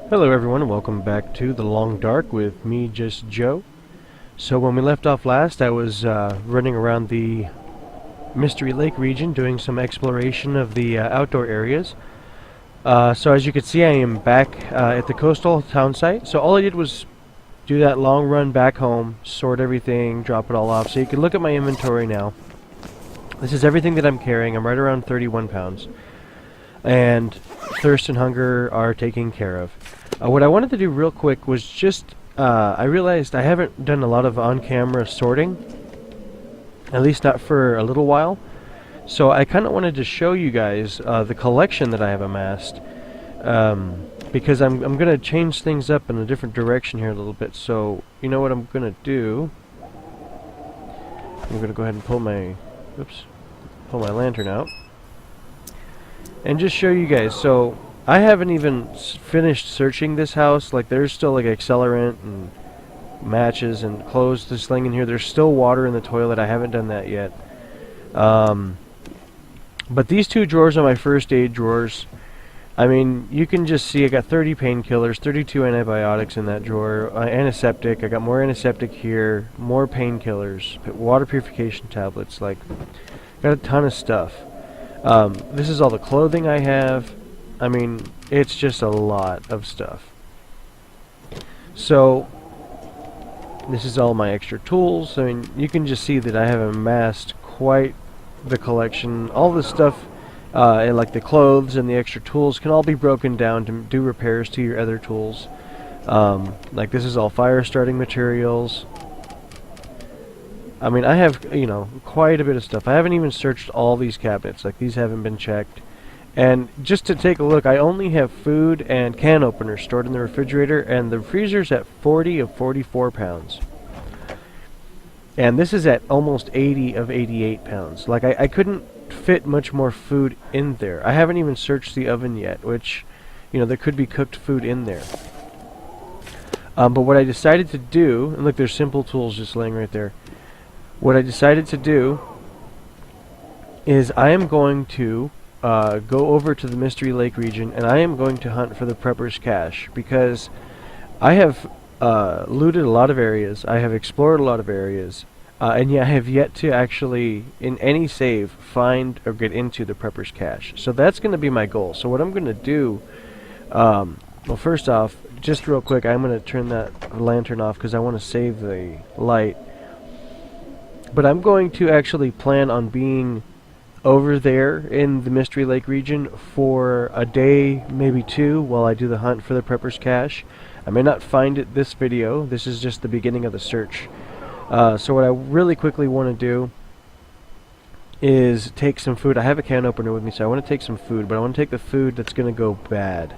Hello everyone and welcome back to The Long Dark with me, just Joe. So when we left off last, I was running around the Mystery Lake region doing some exploration of the outdoor areas. So as you can see, I am back at the coastal town site. So all I did was do that long run back home, sort everything, drop it all off. So you can look at my inventory now. This is everything that I'm carrying. I'm right around 31 pounds. And thirst and hunger are taken care of. What I wanted to do real quick was just, I realized I haven't done a lot of on-camera sorting, at least not for a little while. So I kind of wanted to show you guys the collection that I have amassed, because I'm going to change things up in a different direction here a little bit. So you know what I'm going to do? I'm going to go ahead and pull my lantern out and just show you guys. So I haven't even finished searching this house. Like, there's still like accelerant and matches and clothes to sling in here. There's still water in the toilet. I haven't done that yet. But these two drawers are my first aid drawers. I mean, you can just see I got 30 painkillers, 32 antibiotics in that drawer, antiseptic. I got more antiseptic here, more painkillers, water purification tablets. Like, got a ton of stuff. This is all the clothing I have. I mean, it's just a lot of stuff. So, this is all my extra tools. I mean, you can just see that I have amassed quite the collection. All the stuff, like the clothes and the extra tools, can all be broken down to do repairs to your other tools. Like, this is all fire starting materials. I mean, I have, quite a bit of stuff. I haven't even searched all these cabinets. Like, these haven't been checked. And just to take a look, I only have food and can openers stored in the refrigerator, and the freezer's at 40 of 44 pounds. And this is at almost 80 of 88 pounds. Like, I couldn't fit much more food in there. I haven't even searched the oven yet, which, there could be cooked food in there. But what I decided to do, and look, there's simple tools just laying right there. What I decided to do is I am going to go over to the Mystery Lake region, and I am going to hunt for the Prepper's Cache, because I have looted a lot of areas, I have explored a lot of areas, and yet I have yet to actually, in any save, find or get into the Prepper's Cache. So that's going to be my goal. So what I'm going to do, well, first off, just real quick, I'm going to turn that lantern off because I want to save the light. But I'm going to actually plan on being over there in the Mystery Lake region for a day, maybe two, while I do the hunt for the Prepper's Cache. I may not find it this video. This is just the beginning of the search. So what I really quickly want to do is take some food. I have a can opener with me, so I want to take some food, but I want to take the food that's going to go bad.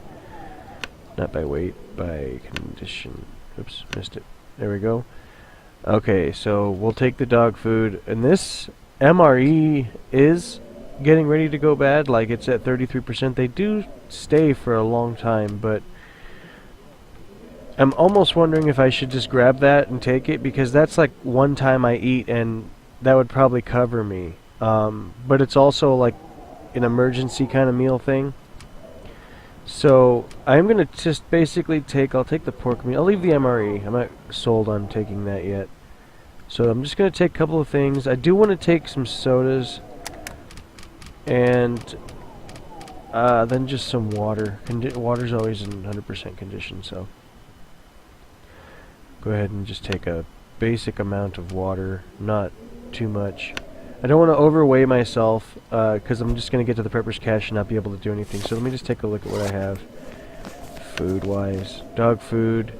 Not by weight, by condition. Oops, missed it. There we go. Okay, so we'll take the dog food, and this MRE is getting ready to go bad. Like, it's at 33%. They do stay for a long time, but I'm almost wondering if I should just grab that and take it, because that's like one time I eat, and that would probably cover me. But it's also like an emergency kind of meal thing. So I'm gonna just basically I'll take the pork meat. I'll leave the MRE. I'm not sold on taking that yet. So I'm just gonna take a couple of things. I do want to take some sodas, and then just some water. Water's always in 100% condition, so go ahead and just take a basic amount of water, not too much. I don't want to overweigh myself, because I'm just going to get to the Prepper's Cache and not be able to do anything. So let me just take a look at what I have food-wise. Dog food,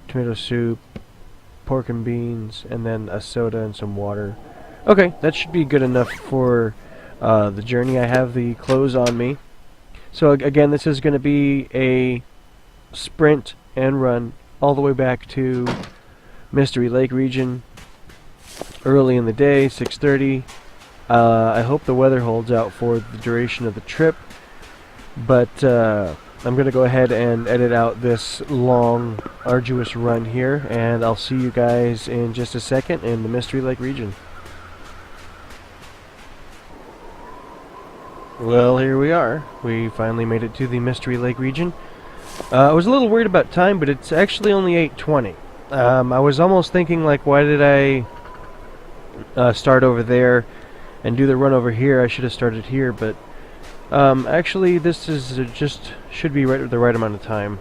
tomato soup, pork and beans, and then a soda and some water. Okay, that should be good enough for the journey. I have the clothes on me. So again, this is going to be a sprint and run all the way back to Mystery Lake region. Early in the day, 6:30. I hope the weather holds out for the duration of the trip, but I'm going to go ahead and edit out this long, arduous run here, and I'll see you guys in just a second in the Mystery Lake region. Well, here we are. We finally made it to the Mystery Lake region. I was a little worried about time, but it's actually only 8:20. I was almost thinking, like, why did I start over there and do the run over here? I should have started here, but actually this is just should be the right amount of time.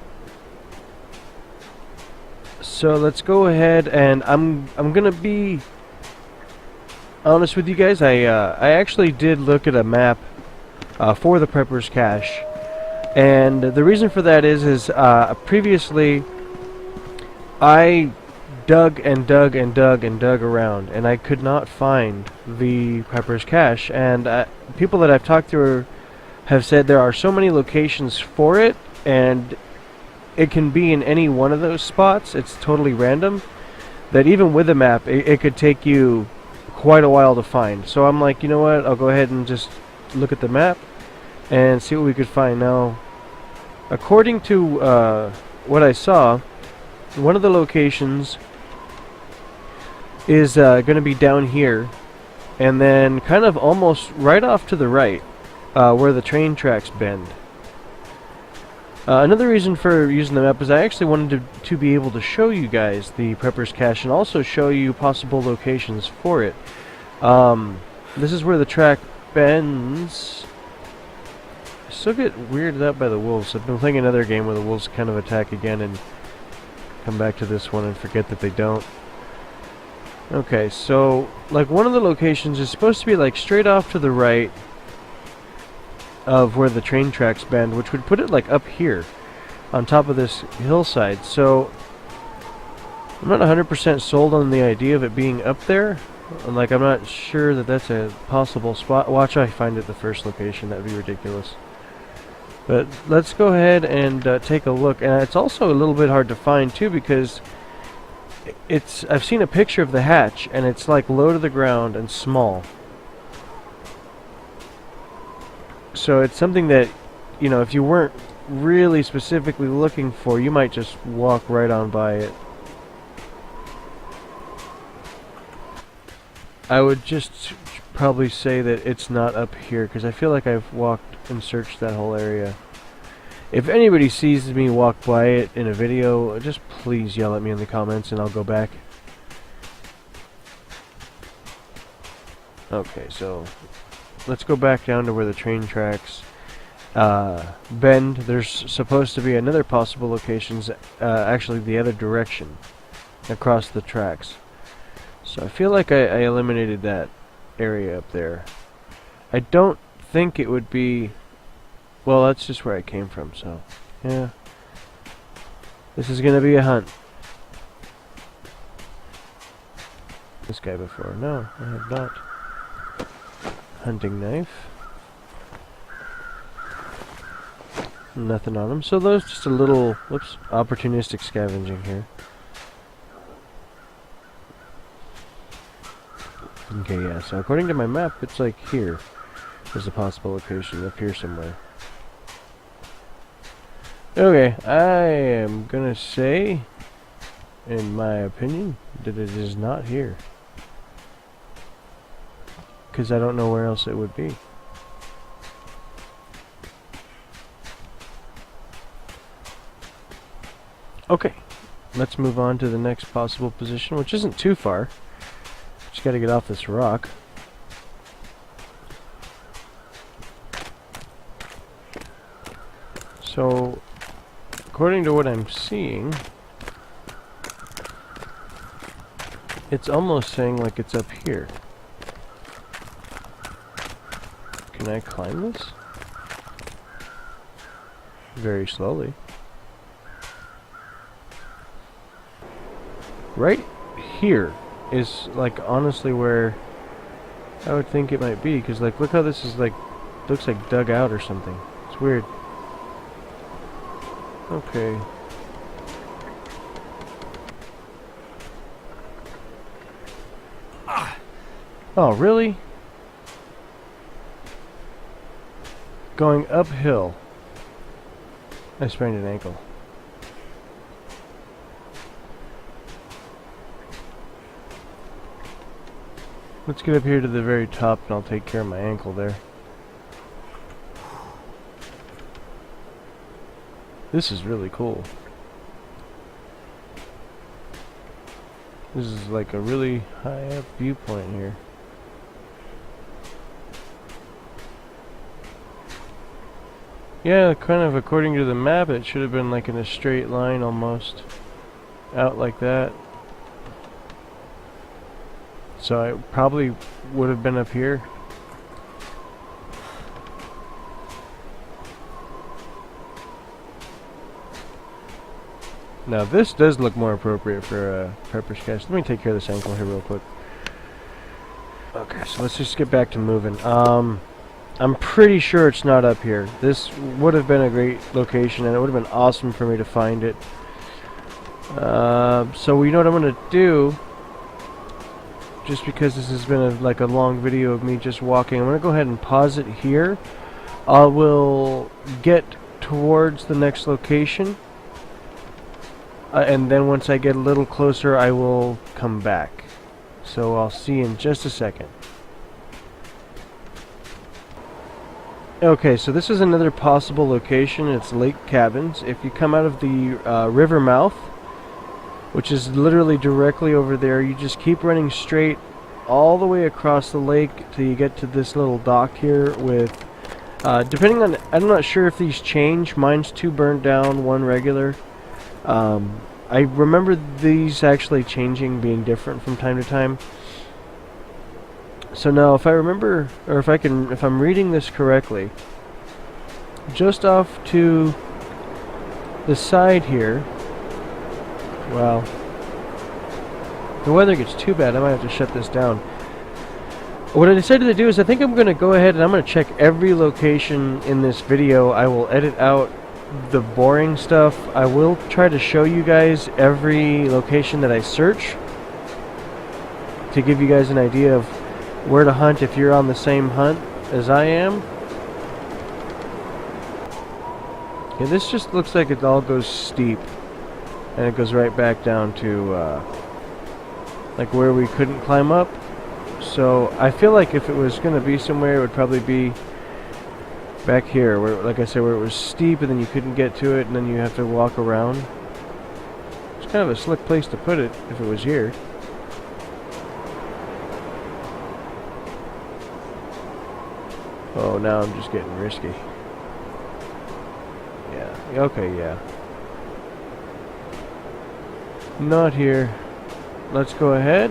So let's go ahead, and I'm gonna be honest with you guys. I actually did look at a map for the Prepper's Cache, and the reason for that is previously I dug and dug and dug and dug around, and I could not find the Prepper's Cache. And people that I've talked to have said there are so many locations for it, and it can be in any one of those spots. It's totally random, that even with a map, it could take you quite a while to find. So I'm like, you know what, I'll go ahead and just look at the map and see what we could find. Now, according to what I saw, one of the locations is going to be down here, and then kind of almost right off to the right, where the train tracks bend. Another reason for using the map is I actually wanted to be able to show you guys the Prepper's Cache and also show you possible locations for it. This is where the track bends. I still get weirded out by the wolves. I've been playing another game where the wolves kind of attack again and come back to this one and forget that they don't. Okay, so like one of the locations is supposed to be like straight off to the right of where the train tracks bend, which would put it like up here on top of this hillside. So I'm not 100% sold on the idea of it being up there. Like, I'm not sure that that's a possible spot. Watch I find it the first location. That would be ridiculous. But let's go ahead and take a look. And it's also a little bit hard to find too, because I've seen a picture of the hatch, and it's like low to the ground and small. So it's something that, you know, if you weren't really specifically looking for, you might just walk right on by it. I would just probably say that it's not up here, because I feel like I've walked and searched that whole area. If anybody sees me walk by it in a video, just please yell at me in the comments and I'll go back. Okay, so let's go back down to where the train tracks bend. There's supposed to be another possible locations, actually the other direction, across the tracks. So I feel like I eliminated that area up there. I don't think it would be... Well, that's just where I came from, so... Yeah. This is gonna be a hunt. This guy before. No, I have not. Hunting knife. Nothing on him. So there's just a little, whoops, opportunistic scavenging here. Okay, yeah, so according to my map, it's like here. There's a possible location, up here somewhere. Okay, I am gonna say, in my opinion, that it is not here. Because I don't know where else it would be. Okay, let's move on to the next possible position, which isn't too far. Just gotta get off this rock. So, according to what I'm seeing, it's almost saying like it's up here. Can I climb this? Very slowly. Right here is like honestly where I would think it might be, because like look how this is like, looks like dug out or something. It's weird. Okay. Oh, really? Going uphill. I sprained an ankle. Let's get up here to the very top and I'll take care of my ankle there. This is really cool. This is like a really high up viewpoint here. Yeah, kind of according to the map, it should have been like in a straight line almost. Out like that. So I probably would have been up here. Now this does look more appropriate for a prepper's cache. Let me take care of this ankle here real quick. Okay, so let's just get back to moving. I'm pretty sure it's not up here. This would have been a great location, and it would have been awesome for me to find it. So you know what I'm going to do? Just because this has been like a long video of me just walking, I'm going to go ahead and pause it here. I will get towards the next location. And then once I get a little closer, I will come back. So I'll see you in just a second. Okay, so this is another possible location. It's Lake Cabins. If you come out of the river mouth, which is literally directly over there, you just keep running straight all the way across the lake till you get to this little dock here with, depending on, I'm not sure if these change. Mine's 2 burned down, 1 regular. I remember these actually changing, being different from time to time. So now, if I remember, or if I'm reading this correctly, just off to the side here, wow, the weather gets too bad, I might have to shut this down. What I decided to do is I think I'm going to go ahead and I'm going to check every location in this video. I will edit out the boring stuff. I will try to show you guys every location that I search to give you guys an idea of where to hunt if you're on the same hunt as I am. Yeah, this just looks like it all goes steep and it goes right back down to like where we couldn't climb up. So I feel like if it was going to be somewhere, it would probably be back here, where, like I said, where it was steep and then you couldn't get to it and then you have to walk around. It's kind of a slick place to put it if it was here. Oh, now I'm just getting risky. Yeah, okay, yeah. Not here. Let's go ahead.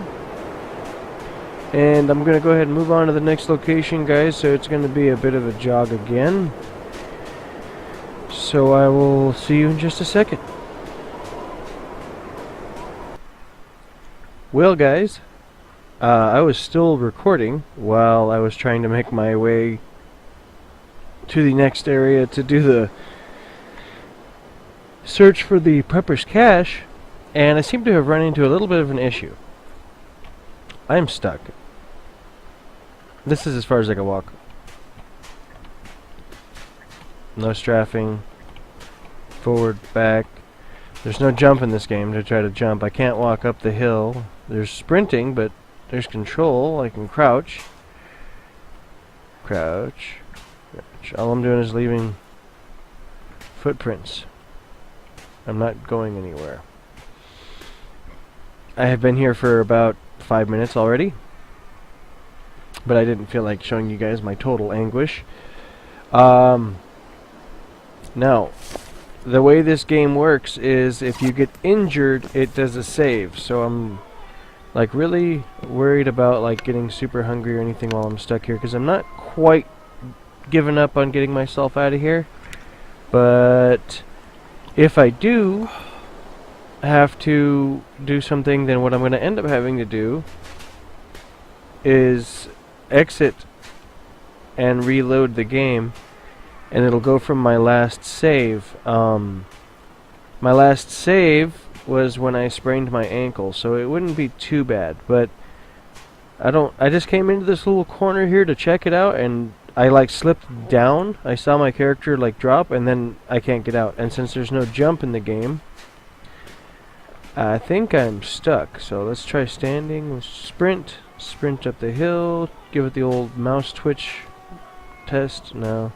And I'm going to go ahead and move on to the next location, guys, so it's going to be a bit of a jog again. So I will see you in just a second. Well, guys, I was still recording while I was trying to make my way to the next area to do the search for the prepper's cache, and I seem to have run into a little bit of an issue. I'm stuck. This is as far as I can walk. No strafing. Forward, back. There's no jump in this game to try to jump. I can't walk up the hill. There's sprinting, but there's control. I can crouch. Crouch. Crouch. All I'm doing is leaving footprints. I'm not going anywhere. I have been here for about 5 minutes already, but I didn't feel like showing you guys my total anguish. Now, the way this game works is if you get injured, it does a save. So I'm like really worried about like getting super hungry or anything while I'm stuck here, because I'm not quite given up on getting myself out of here. But if I do have to do something, then what I'm going to end up having to do is exit and reload the game, and it'll go from my last save. My last save was when I sprained my ankle, so it wouldn't be too bad, but I just came into this little corner here to check it out, and I like slipped down. I saw my character like drop, and then I can't get out, and since there's no jump in the game, I think I'm stuck. So let's try standing. Let's sprint up the hill, give it the old mouse twitch test. No.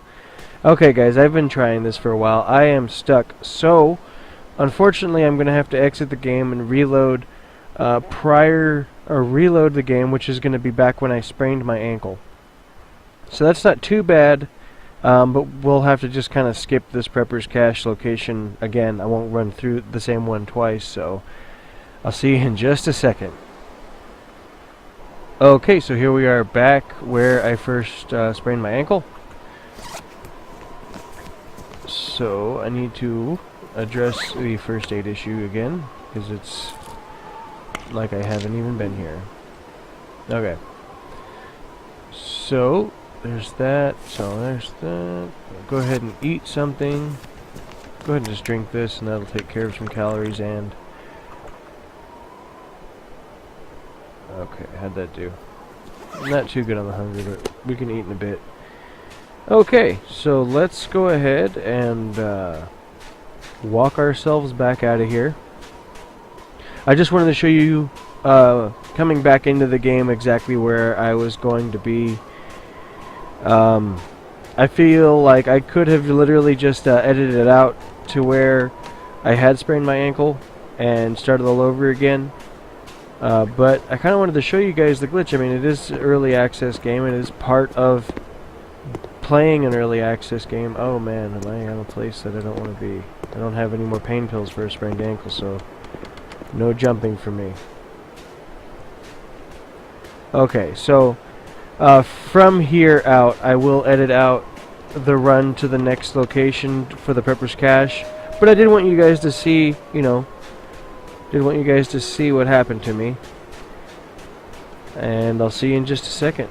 Okay guys, I've been trying this for a while. I am stuck, so unfortunately I'm going to have to exit the game and reload reload the game, which is going to be back when I sprained my ankle. So that's not too bad, but we'll have to just kind of skip this Prepper's Cache location again. I won't run through the same one twice, so I'll see you in just a second. Okay, so here we are back where I first sprained my ankle. So I need to address the first aid issue again, because it's like I haven't even been here. Okay. So there's that. So there's that. Go ahead and eat something. Go ahead and just drink this, and that'll take care of some calories. And okay, how'd that do? Not too good on the hunger, but we can eat in a bit. Okay, so let's go ahead and walk ourselves back out of here. I just wanted to show you coming back into the game exactly where I was going to be. I feel like I could have literally just edited it out to where I had sprained my ankle and started all over again. But I kind of wanted to show you guys the glitch. I mean, it is an early access game. It is part of playing an early access game. Oh man, am I in a place that I don't want to be? I don't have any more pain pills for a sprained ankle, so no jumping for me. Okay, so from here out, I will edit out the run to the next location for the Prepper's Cache. But I did want you guys to see, what happened to me. And I'll see you in just a second.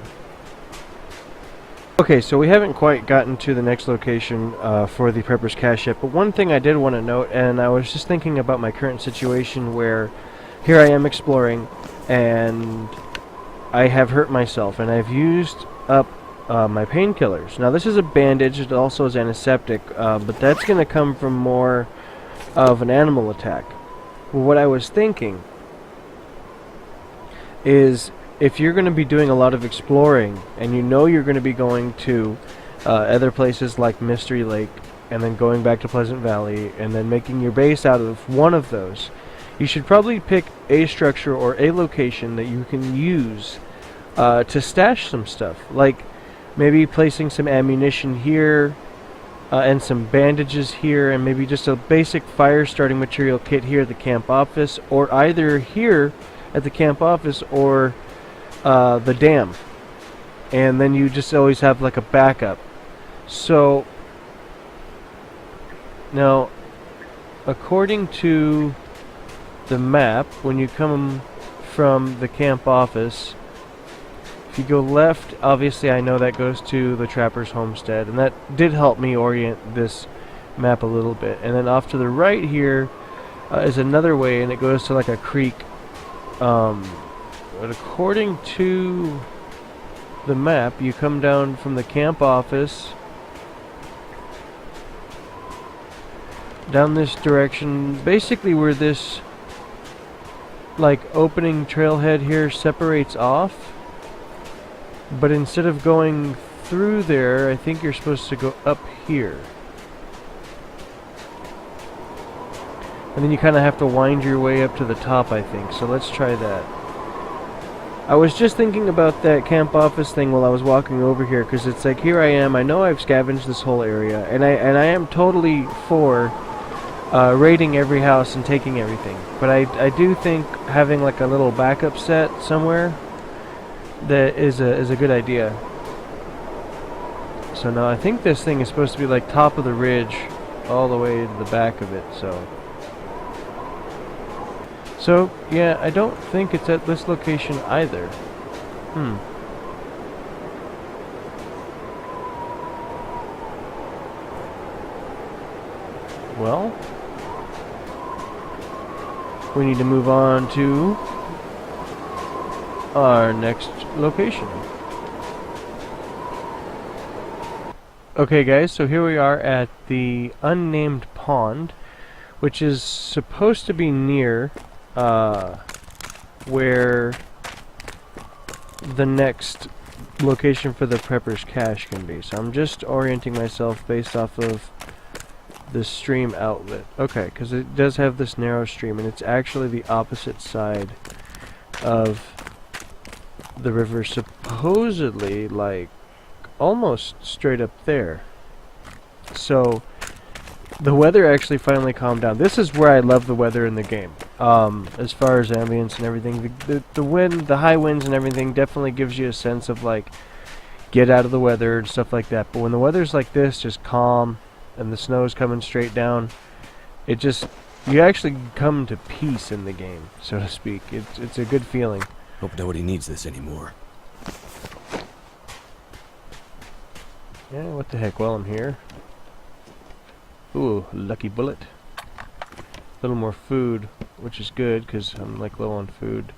Okay, so we haven't quite gotten to the next location for the Prepper's Cache yet, but one thing I did want to note, and I was just thinking about my current situation where here I am exploring, and I have hurt myself, and I've used up my painkillers. Now this is a bandage, it also is antiseptic, but that's going to come from more of an animal attack. Well, what I was thinking is, if you're going to be doing a lot of exploring, and you know you're going to be going to other places like Mystery Lake, and then going back to Pleasant Valley, and then making your base out of one of those, you should probably pick a structure or a location that you can use to stash some stuff. Like maybe placing some ammunition here, and some bandages here, and maybe just a basic fire starting material kit here at the camp office, or either here at the camp office or the dam, and then you just always have like a backup. So now, according to the map, when you come from the camp office, if you go left, obviously I know that goes to the Trapper's Homestead, and that did help me orient this map a little bit. And then off to the right here is another way, and it goes to like a creek. But according to the map, you come down from the camp office down this direction, basically where this like opening trailhead here separates off. But instead of going through there, I think you're supposed to go up here. And then you kind of have to wind your way up to the top, I think. So let's try that. I was just thinking about that camp office thing while I was walking over here, because it's like, here I am, I know I've scavenged this whole area, and I am totally for raiding every house and taking everything. But I do think having like a little backup set somewhere that is a good idea. So now I think this thing is supposed to be like top of the ridge all the way to the back of it, So, yeah, I don't think it's at this location either. Well, we need to move on to our next location. Okay guys, so here we are at the unnamed pond, which is supposed to be near where the next location for the prepper's cache can be. So I'm just orienting myself based off of the stream outlet. Okay, because it does have this narrow stream, and it's actually the opposite side of the river, supposedly, like, almost straight up there. So the weather actually finally calmed down. This is where I love the weather in the game. As far as ambience and everything, the wind, the high winds and everything definitely gives you a sense of, like, get out of the weather and stuff like that. But when the weather's like this, just calm, and the snow's coming straight down, it just, you actually come to peace in the game, so to speak. It's a good feeling. Hope nobody needs this anymore. Yeah, what the heck, well, I'm here. Ooh, lucky bullet. A little more food, which is good, because I'm, like, low on food.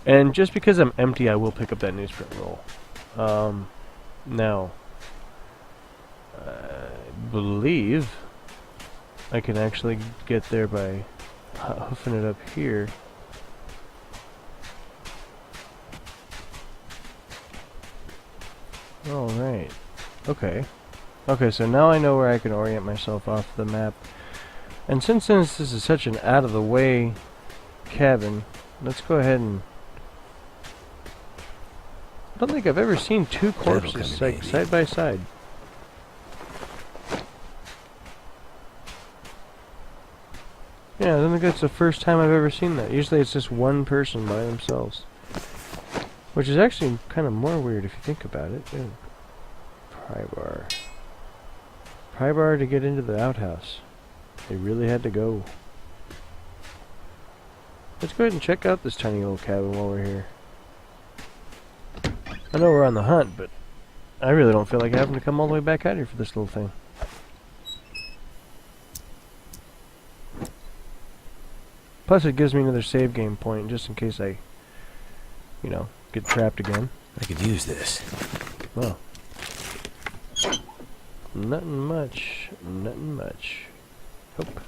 And just because I'm empty, I will pick up that newsprint roll. Now, I believe I can actually get there by hoofing it up here. Alright. Okay. Okay, so now I know where I can orient myself off the map. And since this is such an out-of-the-way cabin, let's go ahead and... I don't think I've ever seen two corpses, like, side by side. Yeah, I don't think that's the first time I've ever seen that. Usually it's just one person by themselves. Which is actually kind of more weird if you think about it. Ew. Pry bar. Pry bar to get into the outhouse. They really had to go. Let's go ahead and check out this tiny little cabin while we're here. I know we're on the hunt, but I really don't feel like having to come all the way back out here for this little thing. Plus it gives me another save game point just in case I, you know, get trapped again. I could use this. Well, nothing much. Nothing much. Nope.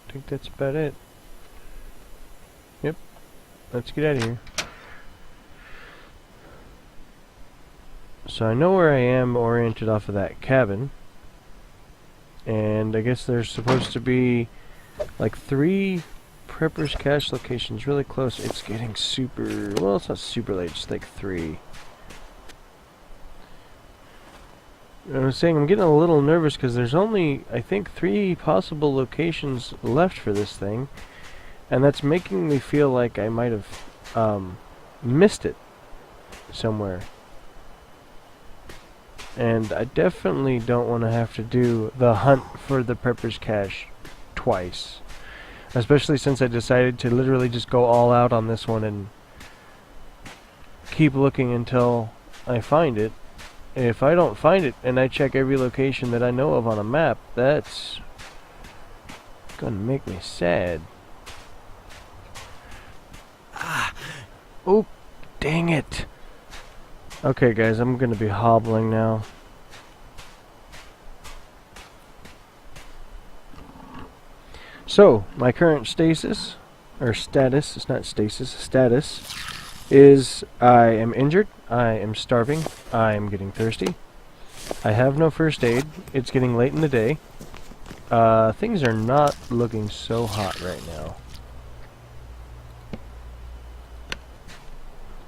I think that's about it. Yep. Let's get out of here. So I know where I am oriented off of that cabin. And I guess there's supposed to be like 3 Prepper's cache locations really close. It's getting super... well, it's not super late, it's like 3. I was saying I'm getting a little nervous because there's only, I think, 3 possible locations left for this thing. And that's making me feel like I might have missed it somewhere. And I definitely don't want to have to do the hunt for the Prepper's cache twice. Especially since I decided to literally just go all out on this one and keep looking until I find it. If I don't find it and I check every location that I know of on a map, that's gonna make me sad. Ah! Oh, dang it! Okay guys, I'm gonna be hobbling now. So, my current status, or status, it's not stasis, status, is I am injured, I am starving, I am getting thirsty, I have no first aid, it's getting late in the day, things are not looking so hot right now.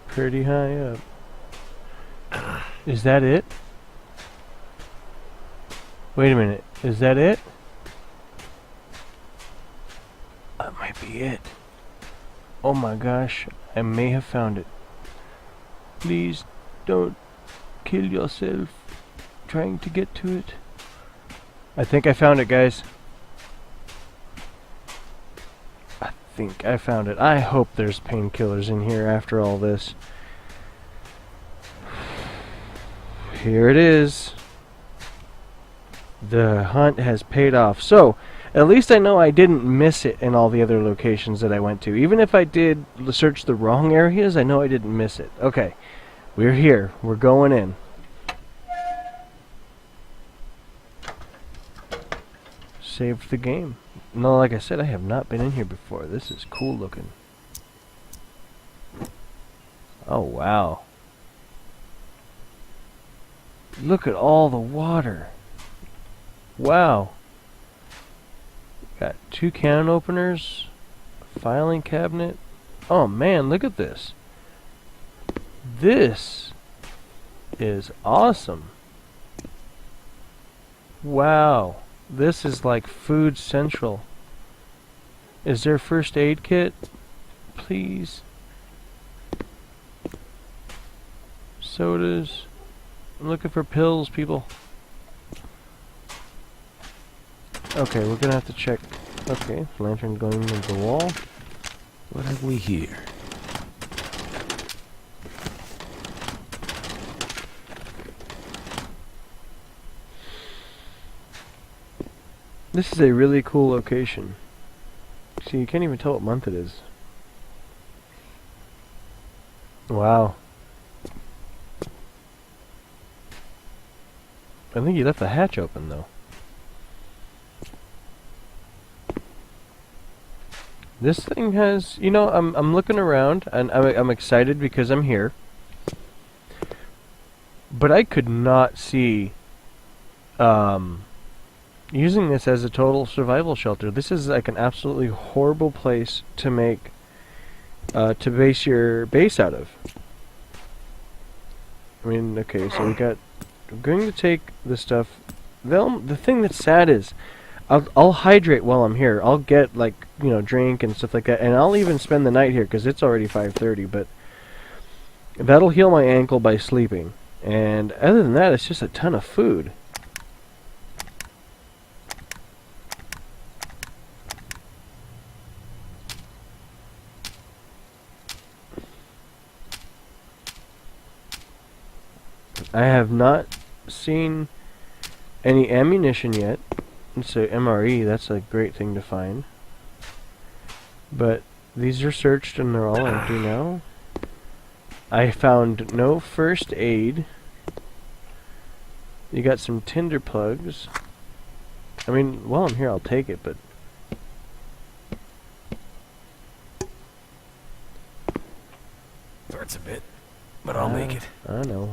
Pretty high up. Is that it? Wait a minute, is that it? That might be it. Oh my gosh, I may have found it. Please don't kill yourself trying to get to it. I think I found it, guys. I think I found it. I hope there's painkillers in here after all this. Here it is. The hunt has paid off. So, at least I know I didn't miss it in all the other locations that I went to. Even if I did search the wrong areas, I know I didn't miss it. Okay, we're here. We're going in. Saved the game. No, like I said, I have not been in here before. This is cool looking. Oh, wow. Look at all the water. Wow. Got 2 can openers, filing cabinet. Oh man, look at this. This is awesome. Wow. This is like food central. Is there a first aid kit? Please. Sodas. I'm looking for pills, people. Okay, we're gonna have to check. Okay, lantern going into the wall. What have we here? This is a really cool location. See, you can't even tell what month it is. Wow. I think you left the hatch open, though. This thing has, you know, I'm looking around and I'm excited because I'm here. But I could not see using this as a total survival shelter. This is like an absolutely horrible place to make to base your base out of. I mean, okay, so we got. I'm going to take the stuff. The thing that's sad is, I'll hydrate while I'm here. I'll get like, you know, drink and stuff like that, and I'll even spend the night here because it's already 5:30. But that'll heal my ankle by sleeping. And other than that, it's just a ton of food. I have not seen any ammunition yet. It's a MRE, that's a great thing to find. But these are searched and they're all empty now. I found no first aid. You got some tinder plugs. I mean, while I'm here I'll take it, but Hurts a bit, but I'll make it. I know.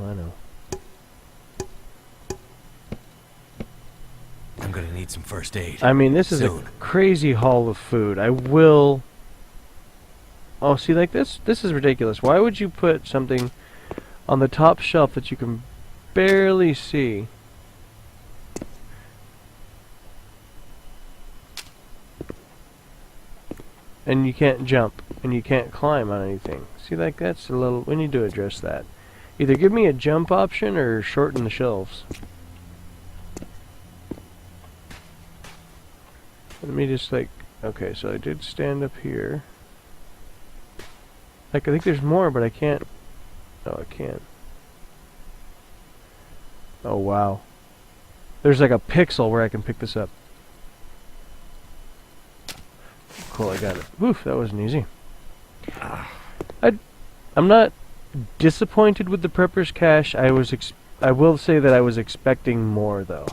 I'm gonna need some first aid. I mean, this is a crazy haul of food. I will... Oh, see, like this is ridiculous. Why would you put something on the top shelf that you can barely see? And you can't jump, and you can't climb on anything. See, like, that's a little... We need to address that. Either give me a jump option or shorten the shelves. Let me just, like... Okay, so I did stand up here. Like, I think there's more, but I can't... Oh, I can't. Oh, wow. There's like a pixel where I can pick this up. Cool, I got it. Oof, that wasn't easy. I'm not disappointed with the Prepper's Cache. I will say that I was expecting more, though.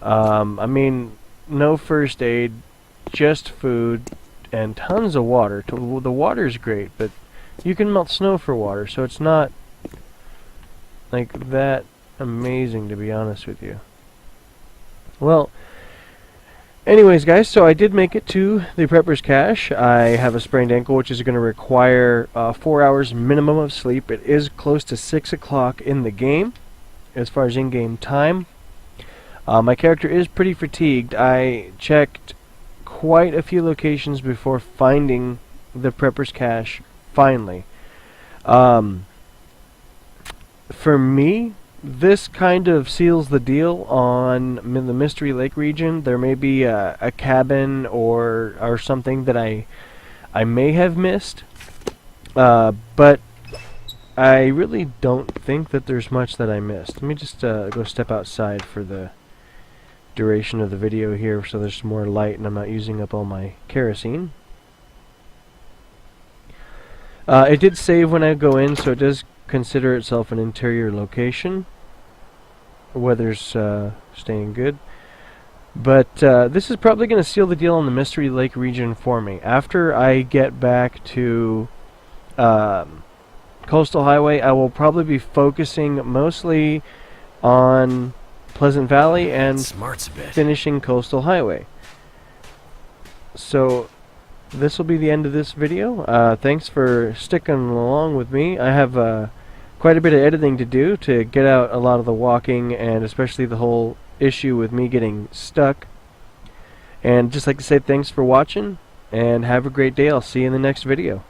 I mean, no first aid, just food, and tons of water. The water's great, but you can melt snow for water, so it's not like that amazing, to be honest with you. Well, anyways, guys, so I did make it to the Prepper's Cache. I have a sprained ankle, which is going to require 4 hours minimum of sleep. It is close to 6 o'clock in the game, as far as in-game time. My character is pretty fatigued. I checked quite a few locations before finding the Prepper's Cache, finally. For me, this kind of seals the deal on the Mystery Lake region. There may be a cabin or something that I may have missed, but I really don't think that there's much that I missed. Let me just go step outside for the duration of the video here so there's some more light and I'm not using up all my kerosene. It did save when I go in, so it does consider itself an interior location. Weather's staying good. But this is probably going to seal the deal on the Mystery Lake region for me. After I get back to Coastal Highway, I will probably be focusing mostly on Pleasant Valley and Smarts a bit. finishing Coastal Highway. So this will be the end of this video. Thanks for sticking along with me. I have quite a bit of editing to do to get out a lot of the walking, and especially the whole issue with me getting stuck. And just like to say thanks for watching, and have a great day. I'll see you in the next video.